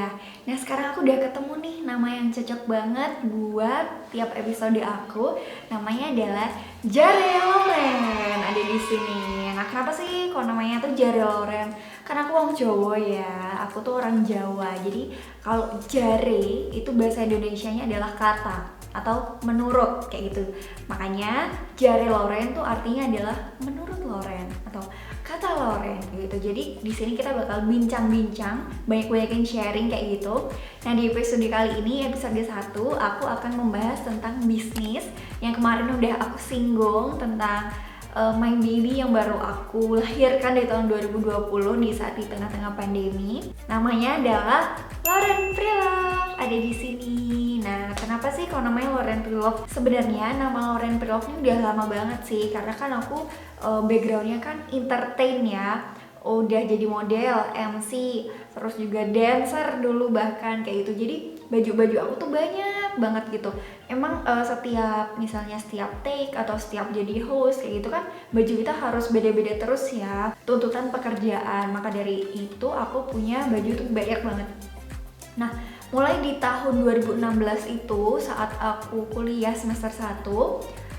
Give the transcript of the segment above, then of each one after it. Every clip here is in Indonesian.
ya. Nah sekarang aku udah ketemu nih nama yang cocok banget buat tiap episode aku. Namanya adalah Jare Loren. Ada di sini. Nah kenapa sih kok namanya tuh Jare Loren? Karena aku orang Jawa ya. Aku tuh orang Jawa. Jadi kalau jare itu bahasa Indonesianya adalah kata atau menurut kayak gitu. Makanya Jare Loren tuh artinya adalah menurut Loren atau kata Loren gitu. Jadi di sini kita bakal bincang-bincang, banyak-banyakin sharing kayak gitu. Nah, di episode kali ini episode 1 aku akan membahas tentang bisnis yang kemarin udah aku singgung tentang my baby yang baru aku lahirkan di tahun 2020 di saat di tengah-tengah pandemi. Namanya adalah Loren Prilove. Ada di sini. Nah, kenapa sih kalau namanya Loren Prilove? Sebenarnya nama Loren Prilove ini udah lama banget sih, karena kan aku backgroundnya kan entertain ya. Udah jadi model, MC, terus juga dancer dulu bahkan kayak gitu. Jadi baju-baju aku tuh banyak banget gitu. Emang setiap take atau setiap jadi host kayak gitu kan baju kita harus beda-beda terus ya, tuntutan pekerjaan. Maka dari itu aku punya baju tuh banyak banget. Nah, mulai di tahun 2016 itu saat aku kuliah semester 1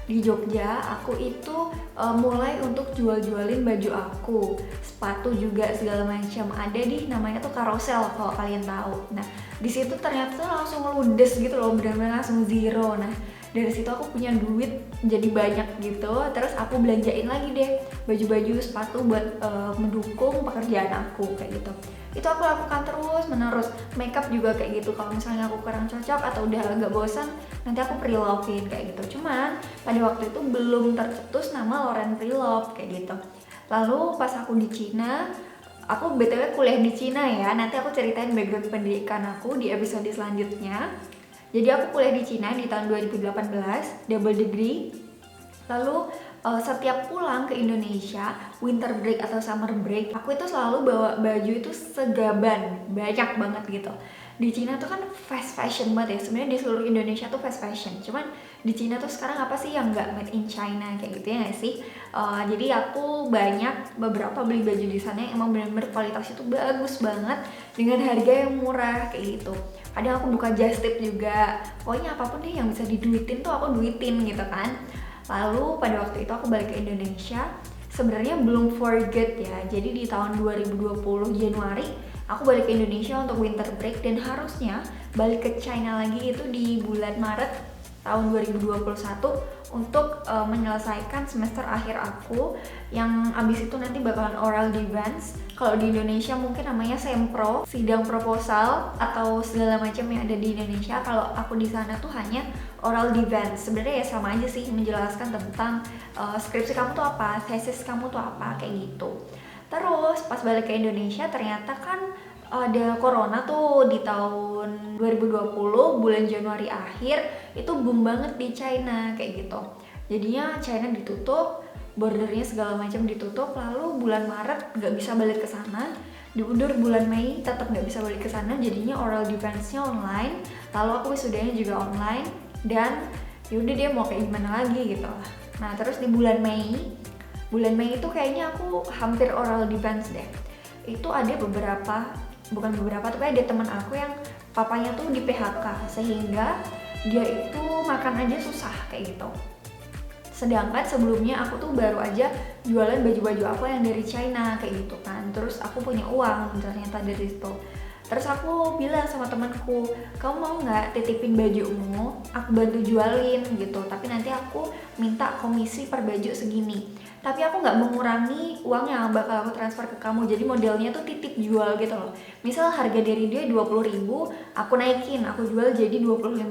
di Jogja, aku itu mulai untuk jual-jualin baju aku, sepatu juga segala macam. Ada di namanya tuh Carousel kalau kalian tahu. Nah, di situ ternyata tuh langsung ludes gitu loh, benar-benar langsung zero. Nah, dari situ aku punya duit jadi banyak gitu. Terus aku belanjain lagi deh baju-baju, sepatu buat mendukung pekerjaan aku kayak gitu. Itu aku lakukan terus menerus. Makeup juga kayak gitu, kalau misalnya aku kurang cocok atau udah agak bosan, nanti aku pre-love-in kayak gitu. Cuman pada waktu itu belum tercetus nama Loren Prilove kayak gitu. Lalu pas aku di Cina, aku btw kuliah di Cina ya, nanti aku ceritain background pendidikan aku di episode selanjutnya. Jadi aku kuliah di Cina di tahun 2018, double degree. Lalu setiap pulang ke Indonesia, winter break atau summer break, aku itu selalu bawa baju itu segaban, banyak banget gitu. Di Cina tuh kan fast fashion banget ya, sebenarnya di seluruh Indonesia tuh fast fashion. Cuman di Cina tuh sekarang apa sih yang nggak made in China kayak gitu ya nggak sih? Jadi aku beberapa beli baju di sana yang emang bener-bener kualitasnya tuh bagus banget dengan harga yang murah kayak gitu. Kadang aku buka just tip juga, pokoknya apapun deh yang bisa diduitin tuh aku duitin gitu kan. Lalu pada waktu itu aku balik ke Indonesia, sebenarnya belum forget ya. Jadi di tahun 2020 Januari aku balik ke Indonesia untuk winter break, dan harusnya balik ke China lagi itu di bulan Maret tahun 2021 untuk menyelesaikan semester akhir aku yang abis itu nanti bakalan oral defense. Kalau di Indonesia mungkin namanya sempro, sidang proposal atau segala macam yang ada di Indonesia. Kalau aku di sana tuh hanya oral defense. Sebenarnya ya sama aja sih, menjelaskan tentang skripsi kamu tuh apa, thesis kamu tuh apa kayak gitu. Terus pas balik ke Indonesia ternyata kan ada corona tuh di tahun 2020 bulan Januari akhir, itu boom banget di China kayak gitu. Jadinya China ditutup, bordernya segala macam ditutup. Lalu bulan Maret nggak bisa balik ke sana, diundur bulan Mei tetap nggak bisa balik ke sana. Jadinya oral defense-nya online, lalu aku wisudanya juga online, dan yaudah dia mau kayak gimana lagi gitu. Nah terus di bulan Mei itu kayaknya aku hampir oral defense deh. Itu ada tapi ada teman aku yang papanya tuh di PHK sehingga dia itu makan aja susah kayak gitu. Sedangkan sebelumnya aku tuh baru aja jualan baju-baju aku yang dari China kayak gitu kan. Terus aku punya uang ternyata dari situ. Terus aku bilang sama temanku, kamu mau nggak titipin bajumu, aku bantu jualin gitu, tapi nanti aku minta komisi per baju segini. Tapi aku nggak mengurangi uang yang bakal aku transfer ke kamu. Jadi modelnya tuh titip jual gitu loh. Misal harga dari dia 20.000, aku naikin, aku jual jadi 25.000.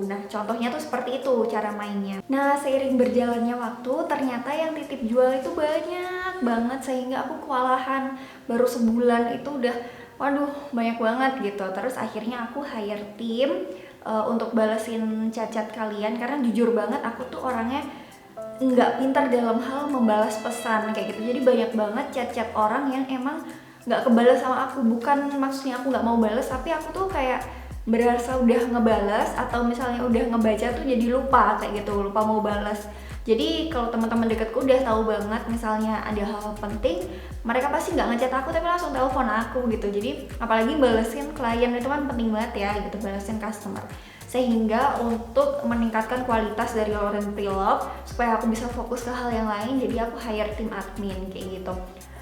Nah contohnya tuh seperti itu cara mainnya. Nah seiring berjalannya waktu, ternyata yang titip jual itu banyak banget sehingga aku kewalahan. Baru sebulan itu udah waduh banyak banget gitu. Terus akhirnya aku hire tim untuk balesin chat-chat kalian, karena jujur banget aku tuh orangnya nggak pintar dalam hal membalas pesan kayak gitu. Jadi banyak banget chat-chat orang yang emang nggak kebalas sama aku. Bukan maksudnya aku nggak mau balas, tapi aku tuh kayak berasa udah ngebalas atau misalnya udah ngebaca tuh jadi lupa kayak gitu, lupa mau balas. Jadi kalau teman-teman dekatku udah tahu banget misalnya ada hal-hal penting, mereka pasti nggak ngechat aku tapi langsung telepon aku gitu. Jadi apalagi balesin klien itu kan penting banget ya gitu, balesin customer. Sehingga untuk meningkatkan kualitas dari Lauren Preloved supaya aku bisa fokus ke hal yang lain, jadi aku hire tim admin kayak gitu.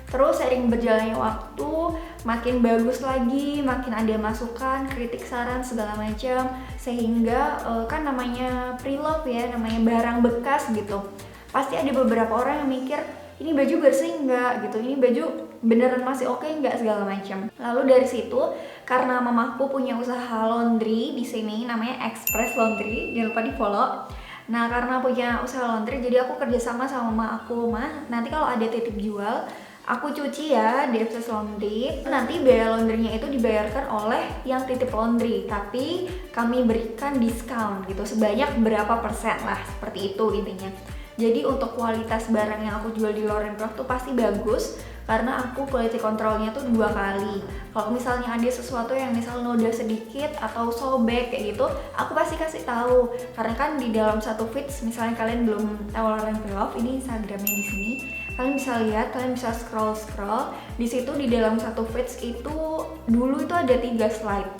Terus seiring berjalannya waktu, makin bagus lagi, makin ada masukan, kritik, saran, segala macam. Sehingga kan namanya preloved ya, namanya barang bekas gitu. Pasti ada beberapa orang yang mikir, ini baju bersih nggak gitu, ini baju beneran masih oke nggak, segala macam. Lalu dari situ, karena mamaku punya usaha laundry di sini, namanya Express Laundry, jangan lupa di follow. Nah karena punya usaha laundry, jadi aku kerjasama sama mama aku, nanti kalau ada titip jual, aku cuci ya di Express Laundry. Nanti biaya laundrynya itu dibayarkan oleh yang titip laundry, tapi kami berikan diskon gitu sebanyak berapa persen lah, seperti itu intinya. Jadi untuk kualitas barang yang aku jual di Lauren Preloved tuh pasti bagus, karena aku quality controlnya tuh 2 kali. Kalau misalnya ada sesuatu yang misal noda sedikit atau sobek kayak gitu, aku pasti kasih tahu. Karena kan di dalam satu feeds, misalnya kalian belum tahu Lauren Preloved, ini Instagramnya di sini. Kalian bisa lihat, kalian bisa scroll di situ. Di dalam satu feeds itu dulu itu ada 3 slide.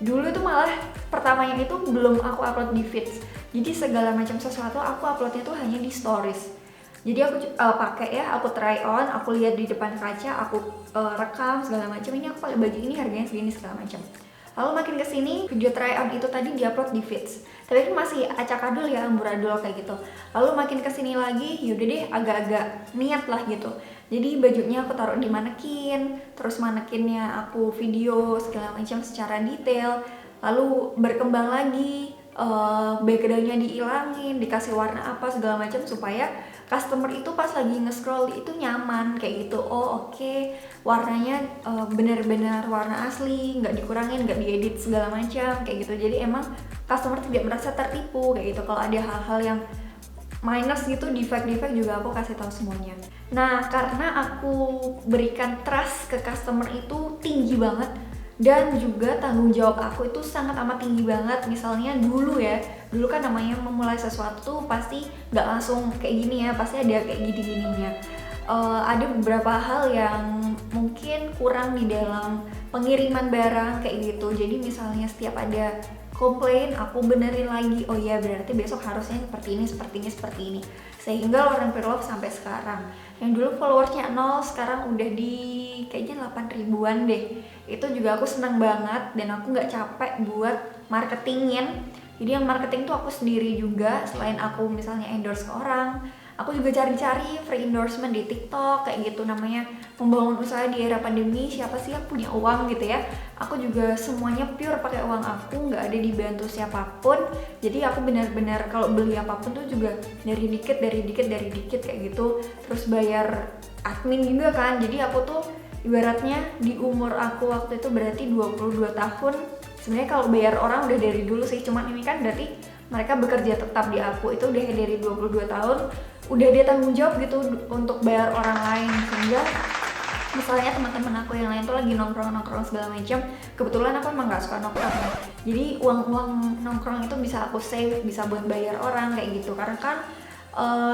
Dulu itu malah pertamanya itu belum aku upload di feeds. Jadi segala macam sesuatu aku uploadnya tuh hanya di stories. Jadi aku pakai ya, aku try on, aku lihat di depan kaca, aku rekam segala macam. Ini aku pakai baju ini harganya segini segala macam. Lalu makin kesini video try on itu tadi diupload di feeds. Tapi kan masih acak-adul ya, amburadul kayak gitu. Lalu makin kesini lagi, yaudah deh agak-agak niat lah gitu. Jadi bajunya aku taruh di manekin, terus manekinnya aku video segala macam secara detail. Lalu berkembang lagi, backgroundnya dihilangin, dikasih warna apa segala macam supaya customer itu pas lagi nge-scroll itu nyaman kayak gitu. Oh oke, warnanya benar-benar warna asli, nggak dikurangin, nggak diedit segala macam kayak gitu. Jadi emang customer tidak merasa tertipu kayak gitu. Kalau ada hal-hal yang minus gitu, defect juga aku kasih tahu semuanya. Nah karena aku berikan trust ke customer itu tinggi banget, dan juga tanggung jawab aku itu sangat amat tinggi banget. Misalnya dulu kan namanya memulai sesuatu pasti nggak langsung kayak gini ya, pasti ada kayak gini-gininya. Ada beberapa hal yang mungkin kurang di dalam pengiriman barang kayak gitu. Jadi misalnya setiap ada komplain aku benerin lagi, oh iya berarti besok harusnya seperti ini, sehingga Lauren Preloved sampai sekarang. Yang dulu followersnya 0, sekarang udah di kayaknya 8 ribuan deh. Itu juga aku senang banget, dan aku nggak capek buat marketingin. Jadi yang marketing tuh aku sendiri juga, selain aku misalnya endorse ke orang, aku juga cari-cari free endorsement di TikTok kayak gitu. Namanya membangun usaha di era pandemi, siapa sih yang punya uang gitu ya. Aku juga semuanya pure pakai uang aku, nggak ada dibantu siapapun. Jadi aku benar-benar kalau beli apapun tuh juga dari dikit kayak gitu. Terus bayar admin juga kan. Jadi aku tuh ibaratnya di umur aku waktu itu berarti 22 tahun. Sebenarnya kalau bayar orang udah dari dulu sih, cuman ini kan berarti mereka bekerja tetap di aku itu udah dari 22 tahun, udah dia tanggung jawab gitu untuk bayar orang lain. Sehingga misalnya teman-teman aku yang lain tuh lagi nongkrong segala macam, kebetulan aku emang nggak suka nongkrong, jadi uang nongkrong itu bisa aku save, bisa buat bayar orang kayak gitu. Karena kan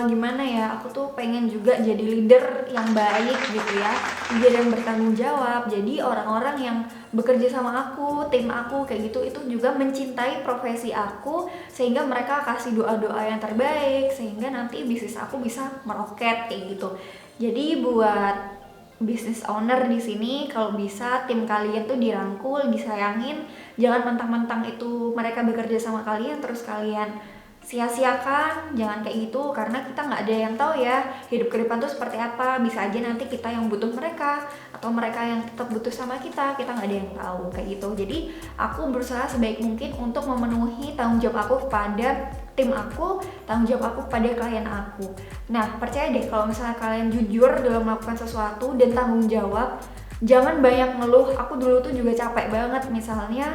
gimana ya, aku tuh pengen juga jadi leader yang baik gitu ya, leader yang bertanggung jawab. Jadi orang-orang yang bekerja sama aku, tim aku kayak gitu, itu juga mencintai profesi aku, sehingga mereka kasih doa-doa yang terbaik, sehingga nanti bisnis aku bisa meroket kayak gitu. Jadi buat business owner di sini, kalau bisa tim kalian tuh dirangkul, disayangin, jangan mentang-mentang itu mereka bekerja sama kalian terus kalian sia-siakan. Jangan kayak gitu, karena kita nggak ada yang tahu ya hidup ke depan tuh seperti apa. Bisa aja nanti kita yang butuh mereka, atau mereka yang tetap butuh sama kita nggak ada yang tahu kayak gitu. Jadi aku berusaha sebaik mungkin untuk memenuhi tanggung jawab aku kepada tim aku, tanggung jawab aku kepada klien aku. Nah percaya deh, kalau misalnya kalian jujur dalam melakukan sesuatu dan tanggung jawab, jangan banyak ngeluh. Aku dulu tuh juga capek banget, misalnya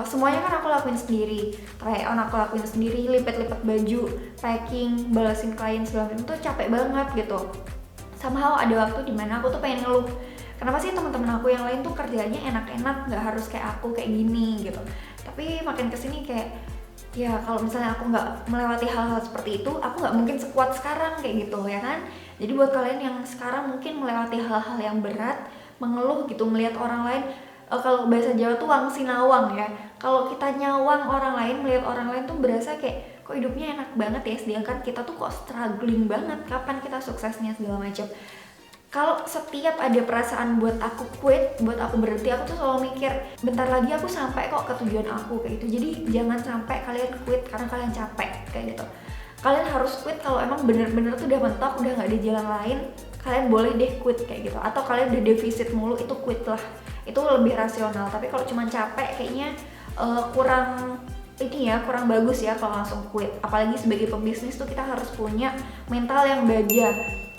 semuanya kan aku lakuin sendiri, try on aku lakuin sendiri, lipet-lipet baju, packing, balesin klien segala macam, tuh capek banget gitu. Somehow ada waktu dimana aku tuh pengen ngeluh, kenapa sih teman-teman aku yang lain tuh kerjanya enak-enak, nggak harus kayak aku kayak gini gitu. Tapi makin kesini kayak Ya kalau misalnya aku nggak melewati hal-hal seperti itu, aku nggak mungkin sekuat sekarang kayak gitu ya kan. Jadi buat kalian yang sekarang mungkin melewati hal-hal yang berat, mengeluh gitu melihat orang lain, kalau bahasa Jawa tuh wang sinawang ya. Kalau kita nyawang orang lain, melihat orang lain tuh berasa kayak kok hidupnya enak banget ya, sedangkan kita tuh kok struggling banget, kapan kita suksesnya segala macam. Kalau setiap ada perasaan buat aku quit, buat aku berhenti, aku tuh selalu mikir bentar lagi aku sampai kok ke tujuan aku kayak gitu. Jadi jangan sampai kalian quit karena kalian capek kayak gitu. Kalian harus quit kalau emang bener-bener tuh udah mentok, udah nggak ada jalan lain. Kalian boleh deh quit kayak gitu. Atau kalian udah defisit mulu, itu quit lah. Itu lebih rasional. Tapi kalau cuma capek kayaknya kurang ini ya, kurang bagus ya kalau langsung quit. Apalagi sebagai pebisnis tuh kita harus punya mental yang baja.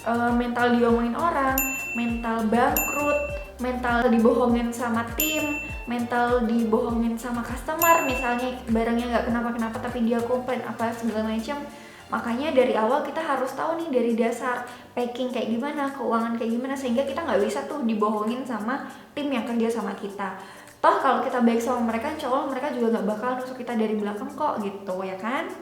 Mental diomongin orang, mental bangkrut, mental dibohongin sama tim, mental dibohongin sama customer, misalnya barangnya nggak kenapa-kenapa tapi dia komplain apa segala macam. Makanya dari awal kita harus tahu nih dari dasar packing kayak gimana, keuangan kayak gimana, sehingga kita nggak bisa tuh dibohongin sama tim yang kerja sama kita. Toh kalau kita baik sama mereka, insya Allah mereka juga nggak bakal nusuk kita dari belakang kok gitu ya kan.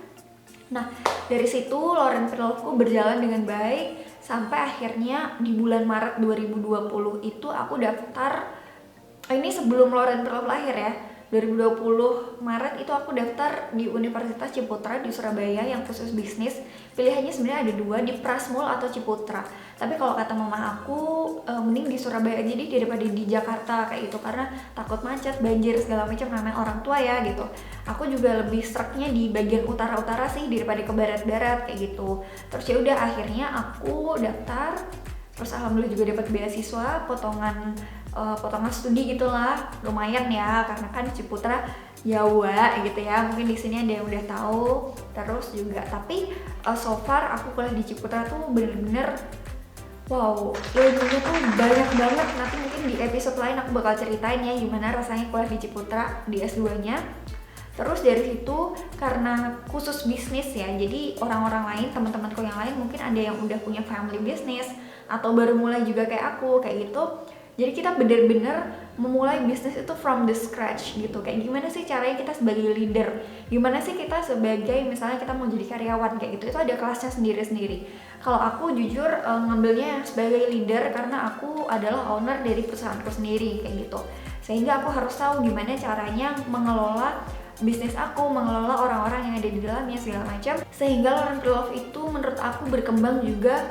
Nah dari situ Lauren Pre-Love-ku berjalan dengan baik sampai akhirnya di bulan Maret 2020 itu aku daftar. Ini sebelum Lauren Pre-Love lahir ya, 2020 Maret itu aku daftar di Universitas Ciputra di Surabaya yang khusus bisnis. Pilihannya sebenarnya ada dua, di Prasmul atau Ciputra. Tapi kalau kata mama aku mending di Surabaya aja deh daripada di Jakarta kayak gitu, karena takut macet, banjir segala macam, namanya orang tua ya gitu. Aku juga lebih streknya di bagian utara-utara sih daripada ke barat-barat kayak gitu. Terus ya udah akhirnya aku daftar. Terus alhamdulillah juga dapat beasiswa potongan studi gitulah, lumayan ya karena kan Ciputra Jawa gitu ya, mungkin di sini ada yang udah tahu. Terus juga tapi so far aku kuliah di Ciputra tuh bener-bener wow, ilmunya tuh banyak banget. Nanti mungkin di episode lain aku bakal ceritain ya gimana rasanya kuliah di Ciputra di S2-nya. Terus dari situ karena khusus bisnis ya, jadi orang-orang lain, teman-temanku yang lain mungkin ada yang udah punya family business atau baru mulai juga kayak aku kayak gitu. Jadi kita bener-bener memulai bisnis itu from the scratch gitu. Kayak gimana sih caranya kita sebagai leader? Gimana sih kita sebagai misalnya kita mau jadi karyawan kayak gitu? Itu ada kelasnya sendiri-sendiri. Kalau aku jujur ngambilnya sebagai leader karena aku adalah owner dari perusahaanku sendiri kayak gitu. Sehingga aku harus tahu gimana caranya mengelola bisnis aku, mengelola orang-orang yang ada di dalamnya segala macam. Sehingga Lauren Pre-Love itu menurut aku berkembang juga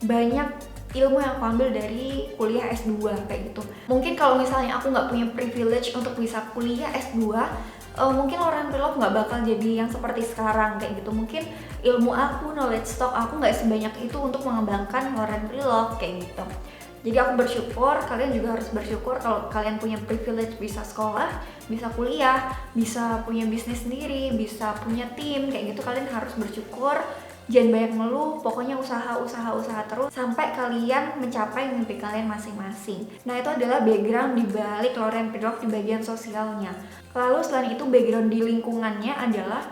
banyak ilmu yang aku ambil dari kuliah S2 kayak gitu. Mungkin kalau misalnya aku nggak punya privilege untuk bisa kuliah S2, mungkin Lauren Pre-Love nggak bakal jadi yang seperti sekarang kayak gitu. Mungkin ilmu aku, knowledge stock aku nggak sebanyak itu untuk mengembangkan Lauren Pre-Love kayak gitu. Jadi aku bersyukur, kalian juga harus bersyukur kalau kalian punya privilege bisa sekolah, bisa kuliah, bisa punya bisnis sendiri, bisa punya tim kayak gitu. Kalian harus bersyukur. Jangan banyak ngeluh, pokoknya usaha terus sampai kalian mencapai mimpi kalian masing-masing. Nah itu adalah background di balik Lauren Pre-Love di bagian sosialnya. Lalu selain itu background di lingkungannya adalah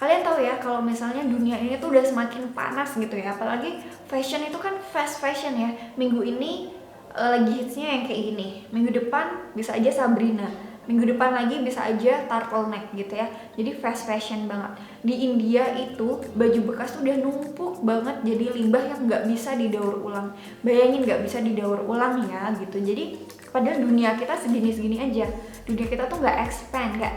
kalian tahu ya kalau misalnya dunia ini tuh udah semakin panas gitu ya, apalagi fashion itu kan fast fashion ya. Minggu ini lagi hitsnya yang kayak gini, minggu depan bisa aja Sabrina, minggu depan lagi bisa aja turtleneck gitu ya. Jadi fast fashion banget. Di India itu baju bekas tuh udah numpuk banget jadi limbah yang nggak bisa didaur ulang. Bayangin nggak bisa didaur ulang ya gitu. Jadi padahal dunia kita segini-segini aja. Dunia kita tuh nggak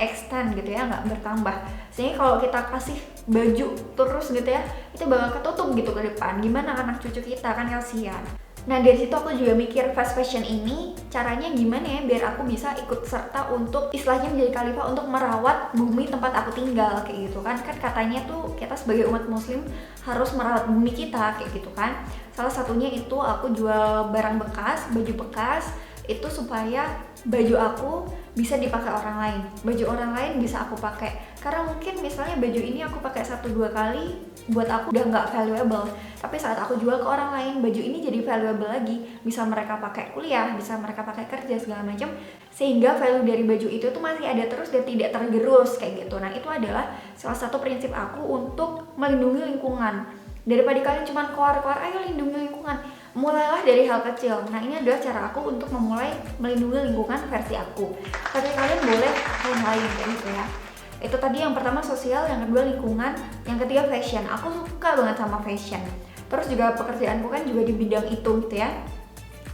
extend gitu ya, nggak bertambah. Sehingga kalau kita kasih baju terus gitu ya, itu bakal ketutup gitu ke depan. Gimana anak cucu kita, kan kasihan. Nah dari situ aku juga mikir fast fashion ini caranya gimana ya biar aku bisa ikut serta untuk istilahnya menjadi khalifah untuk merawat bumi tempat aku tinggal kayak gitu kan. Kan katanya tuh kita sebagai umat muslim harus merawat bumi kita kayak gitu kan. Salah satunya itu aku jual barang bekas, baju bekas itu supaya baju aku bisa dipakai orang lain, baju orang lain bisa aku pakai. Karena mungkin misalnya baju ini aku pakai 1-2 kali, buat aku udah nggak valuable. Tapi saat aku jual ke orang lain, baju ini jadi valuable lagi, bisa mereka pakai kuliah, bisa mereka pakai kerja segala macam, sehingga value dari baju itu tuh masih ada terus dan tidak tergerus kayak gitu. Nah itu adalah salah satu prinsip aku untuk melindungi lingkungan. Daripada kalian cuma keluar-keluar, ayo lindungi lingkungan. Mulailah dari hal kecil. Nah ini adalah cara aku untuk memulai melindungi lingkungan versi aku. Tapi kalian boleh lain-lain kayak gitu ya. Itu tadi yang pertama sosial, yang kedua lingkungan, yang ketiga fashion. Aku suka banget sama fashion. Terus juga pekerjaanku kan juga di bidang itu gitu ya.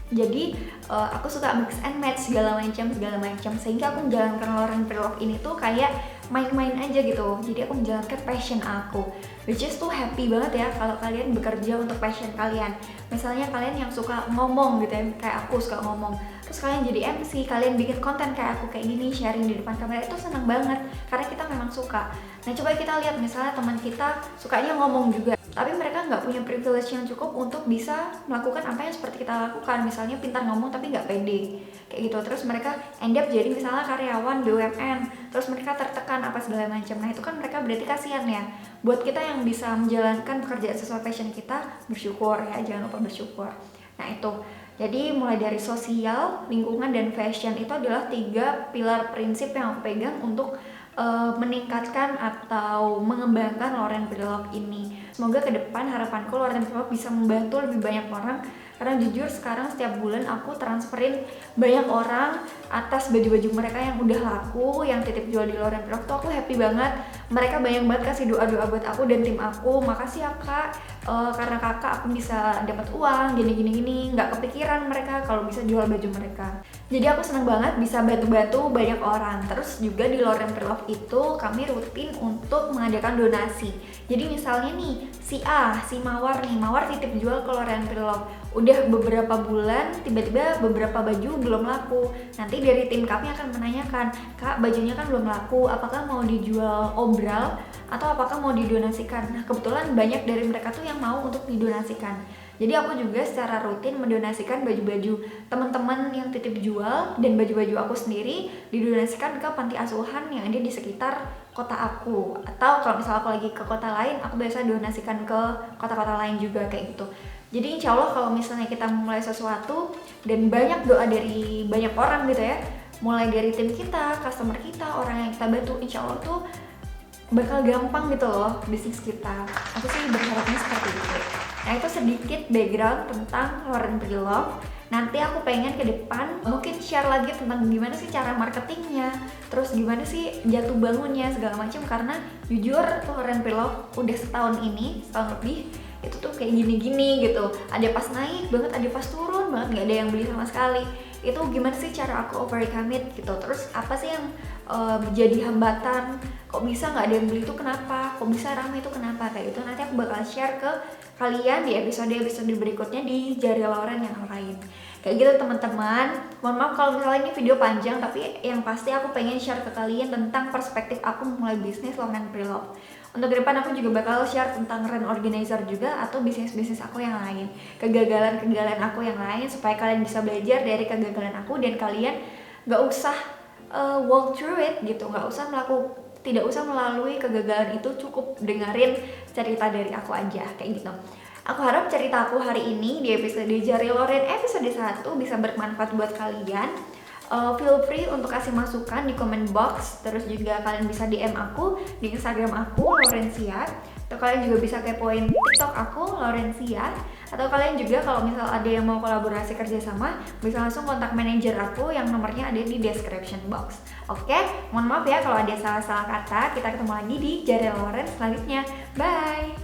Jadi aku suka mix and match segala macam sehingga aku menjalankan Lauren Preloved ini tuh kayak main-main aja gitu. Jadi aku menjalankan passion aku, which is tuh happy banget ya kalau kalian bekerja untuk passion kalian. Misalnya kalian yang suka ngomong gitu ya, kayak aku suka ngomong, terus kalian jadi MC, kalian bikin konten kayak aku kayak gini, sharing di depan kamera, itu senang banget karena kita memang suka. Nah coba kita lihat misalnya teman kita sukanya ngomong juga, tapi mereka nggak punya privilege yang cukup untuk bisa melakukan apa yang seperti kita lakukan. Misalnya pintar ngomong tapi nggak pede kayak gitu, terus mereka end up jadi misalnya karyawan BUMN, terus mereka tertekan apa segala macam. Nah itu kan mereka berarti kasihan ya. Buat kita yang bisa menjalankan pekerjaan sesuai passion kita, bersyukur ya, jangan lupa bersyukur. Nah itu, jadi mulai dari sosial, lingkungan, dan fashion itu adalah 3 pilar prinsip yang aku pegang untuk meningkatkan atau mengembangkan Lauren Preloved ini. Semoga ke depan harapanku Lauren Preloved bisa membantu lebih banyak orang, karena jujur sekarang setiap bulan aku transferin banyak orang atas baju-baju mereka yang udah laku, yang titip jual di Lauren Preloved tuh aku happy banget. Mereka banyak banget kasih doa-doa buat aku dan tim aku. Makasih ya kak, karena kakak aku bisa dapat uang gini, nggak kepikiran mereka kalau bisa jual baju mereka. Jadi aku seneng banget bisa bantu-bantu banyak orang. Terus juga di Lauren Preloved itu kami rutin untuk mengadakan donasi. Jadi misalnya nih si Mawar nih, Mawar titip jual ke Lauren Preloved, udah beberapa bulan tiba-tiba beberapa baju belum laku. Nanti dari tim kami akan menanyakan, kak bajunya kan belum laku, apakah mau dijual obral atau apakah mau didonasikan. Nah kebetulan banyak dari mereka tuh yang mau untuk didonasikan. Jadi aku juga secara rutin mendonasikan baju-baju teman-teman yang titip jual dan baju-baju aku sendiri didonasikan ke panti asuhan yang ada di sekitar kota aku. Atau kalau misalnya aku lagi ke kota lain, aku biasa donasikan ke kota-kota lain juga kayak gitu. Jadi insya Allah kalau misalnya kita mulai sesuatu dan banyak doa dari banyak orang gitu ya, mulai dari tim kita, customer kita, orang yang kita bantu, insya Allah tuh bakal gampang gitu loh bisnis kita. Aku sih berharapnya seperti itu. Nah itu sedikit background tentang Lauren Preloved. Nanti aku pengen ke depan mungkin share lagi tentang gimana sih cara marketingnya, terus gimana sih jatuh bangunnya segala macam. Karena jujur Lauren Preloved udah setahun lebih itu tuh kayak gini-gini gitu. Ada pas naik banget, ada pas turun banget, nggak ada yang beli sama sekali. Itu gimana sih cara aku overcome it gitu. Terus apa sih yang jadi hambatan, kok bisa nggak ada yang beli itu kenapa, kok bisa ramai itu kenapa, kayak gitu. Nanti aku bakal share ke kalian di episode berikutnya di Jari Lauren yang lain. Kayak gitu teman-teman. Mohon maaf kalau misalnya ini video panjang, tapi yang pasti aku pengen share ke kalian tentang perspektif aku memulai bisnis Lauren Preloved. Untuk ke depan aku juga bakal share tentang rent organizer juga atau bisnis-bisnis aku yang lain, kegagalan-kegagalan aku yang lain, supaya kalian bisa belajar dari kegagalan aku dan kalian gak usah walk through it gitu, tidak usah melalui kegagalan itu, cukup dengerin cerita dari aku aja kayak gitu. Aku harap cerita aku hari ini di episode Jari Lauren episode 1 bisa bermanfaat buat kalian. Feel free untuk kasih masukan di comment box. Terus juga kalian bisa DM aku di Instagram aku Laurencia, atau kalian juga bisa kepoin TikTok aku Laurencia. Atau kalian juga kalau misal ada yang mau kolaborasi kerjasama, bisa langsung kontak manajer aku yang nomornya ada di description box. Oke, mohon maaf ya kalau ada salah-salah kata. Kita ketemu lagi di Jari Lauren selanjutnya. Bye.